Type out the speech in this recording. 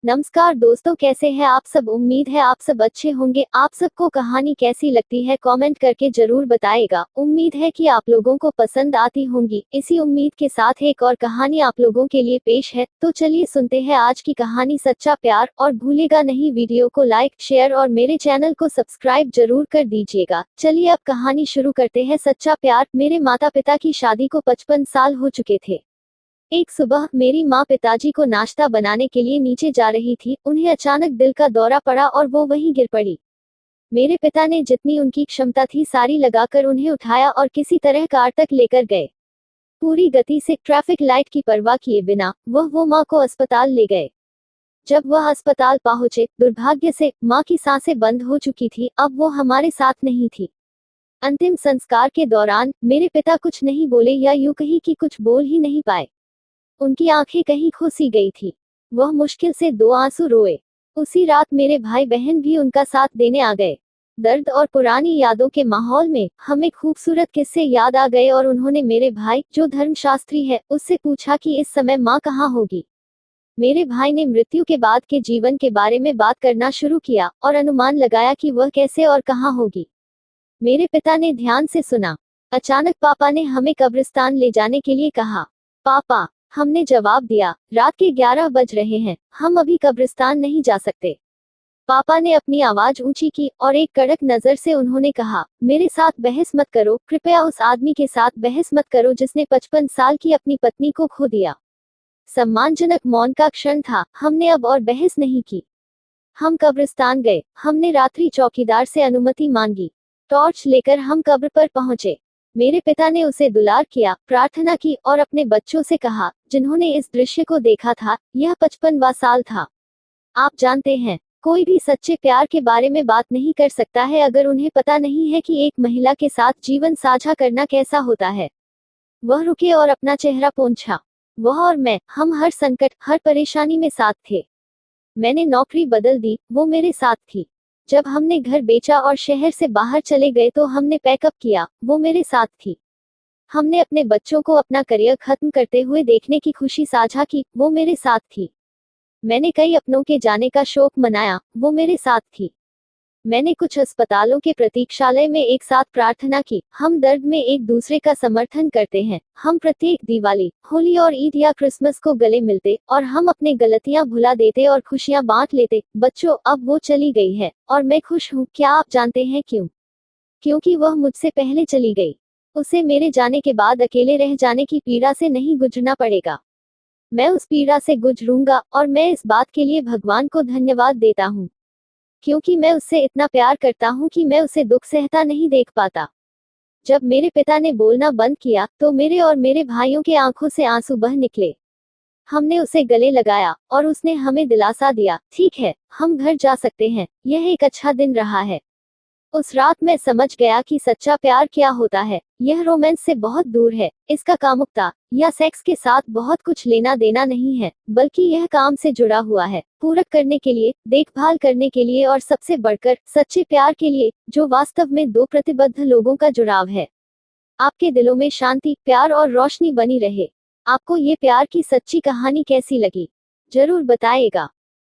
नमस्कार दोस्तों, कैसे हैं आप सब। उम्मीद है आप सब अच्छे होंगे। आप सबको कहानी कैसी लगती है कमेंट करके जरूर बताएगा। उम्मीद है कि आप लोगों को पसंद आती होंगी। इसी उम्मीद के साथ एक और कहानी आप लोगों के लिए पेश है, तो चलिए सुनते हैं आज की कहानी सच्चा प्यार। और भूलेगा नहीं वीडियो को लाइक शेयर और मेरे चैनल को सब्सक्राइब जरूर कर दीजिएगा। चलिए अब कहानी शुरू करते हैं। सच्चा प्यार। मेरे माता पिता की शादी को 55 साल हो चुके थे। एक सुबह मेरी माँ पिताजी को नाश्ता बनाने के लिए नीचे जा रही थी। उन्हें अचानक दिल का दौरा पड़ा और वो वहीं गिर पड़ी। मेरे पिता ने जितनी उनकी क्षमता थी सारी लगाकर उन्हें उठाया और किसी तरह कार तक लेकर गए। पूरी गति से ट्रैफिक लाइट की परवाह किए बिना वो माँ को अस्पताल ले गए। जब वह अस्पताल पहुंचे, दुर्भाग्य से माँ की सांसें बंद हो चुकी थी। अब वो हमारे साथ नहीं थी। अंतिम संस्कार के दौरान मेरे पिता कुछ नहीं बोले, या यूं कहीं कि कुछ बोल ही नहीं पाए। उनकी आंखें कहीं खो सी गई थी। वह मुश्किल से 2 आंसू रोए। उसी रात मेरे भाई बहन भी उनका साथ देने आ गए। दर्द और पुरानी यादों के माहौल में हमें खूबसूरत किस्से याद आ गए और उन्होंने मेरे भाई, जो धर्मशास्त्री है, उससे पूछा कि इस समय माँ कहाँ होगी। मेरे भाई ने मृत्यु के बाद के जीवन के बारे में बात करना शुरू किया और अनुमान लगाया कि वह कैसे और कहाँ होगी। मेरे पिता ने ध्यान से सुना। अचानक पापा ने हमें कब्रिस्तान ले जाने के लिए कहा। पापा, हमने जवाब दिया, रात के 11 बज रहे हैं, हम अभी कब्रिस्तान नहीं जा सकते। पापा ने अपनी आवाज ऊंची की और एक कड़क नजर से उन्होंने कहा, मेरे साथ बहस मत करो, कृपया उस आदमी के साथ बहस मत करो जिसने 55 साल की अपनी पत्नी को खो दिया। सम्मानजनक मौन का क्षण था। हमने अब और बहस नहीं की। हम कब्रिस्तान गए। हमने रात्रि चौकीदार से अनुमति मांगी। टॉर्च लेकर हम कब्र पर पहुंचे। मेरे पिता ने उसे दुलार किया, प्रार्थना की और अपने बच्चों से कहा, जिन्होंने इस दृश्य को देखा था, यह 55वां साल था। आप जानते हैं, कोई भी सच्चे प्यार के बारे में बात नहीं कर सकता है अगर उन्हें पता नहीं है कि एक महिला के साथ जीवन साझा करना कैसा होता है। वह रुके और अपना चेहरा पोंछा। वह और मैं, हम हर संकट, हर परेशानी में साथ थे। मैंने नौकरी बदल दी, वो मेरे साथ थी। जब हमने घर बेचा और शहर से बाहर चले गए तो हमने पैकअप किया, वो मेरे साथ थी। हमने अपने बच्चों को अपना करियर खत्म करते हुए देखने की खुशी साझा की, वो मेरे साथ थी। मैंने कई अपनों के जाने का शोक मनाया, वो मेरे साथ थी। मैंने कुछ अस्पतालों के प्रतीक्षालय में एक साथ प्रार्थना की। हम दर्द में एक दूसरे का समर्थन करते हैं। हम प्रत्येक दिवाली, होली और ईद या क्रिसमस को गले मिलते और हम अपने गलतियां भुला देते और खुशियां बांट लेते। बच्चों, अब वो चली गई है और मैं खुश हूँ। क्या आप जानते हैं क्यों? क्योंकि वह मुझसे पहले चली गई। उसे मेरे जाने के बाद अकेले रह जाने की पीड़ा से नहीं गुजरना पड़ेगा। मैं उस पीड़ा से गुजरूंगा और मैं इस बात के लिए भगवान को धन्यवाद देता हूँ, क्योंकि मैं उससे इतना प्यार करता हूँ कि मैं उसे दुख सहता नहीं देख पाता। जब मेरे पिता ने बोलना बंद किया तो मेरे और मेरे भाइयों के आंखों से आंसू बह निकले। हमने उसे गले लगाया और उसने हमें दिलासा दिया, ठीक है, हम घर जा सकते हैं, यह एक अच्छा दिन रहा है। उस रात मैं समझ गया कि सच्चा प्यार क्या होता है। यह रोमांस से बहुत दूर है। इसका कामुकता या सेक्स के साथ बहुत कुछ लेना देना नहीं है, बल्कि यह काम से जुड़ा हुआ है, पूरक करने के लिए, देखभाल करने के लिए और सबसे बढ़कर सच्चे प्यार के लिए, जो वास्तव में दो प्रतिबद्ध लोगों का जुड़ाव है। आपके दिलों में शांति, प्यार और रोशनी बनी रहे। आपको ये प्यार की सच्ची कहानी कैसी लगी, जरूर बताइएगा।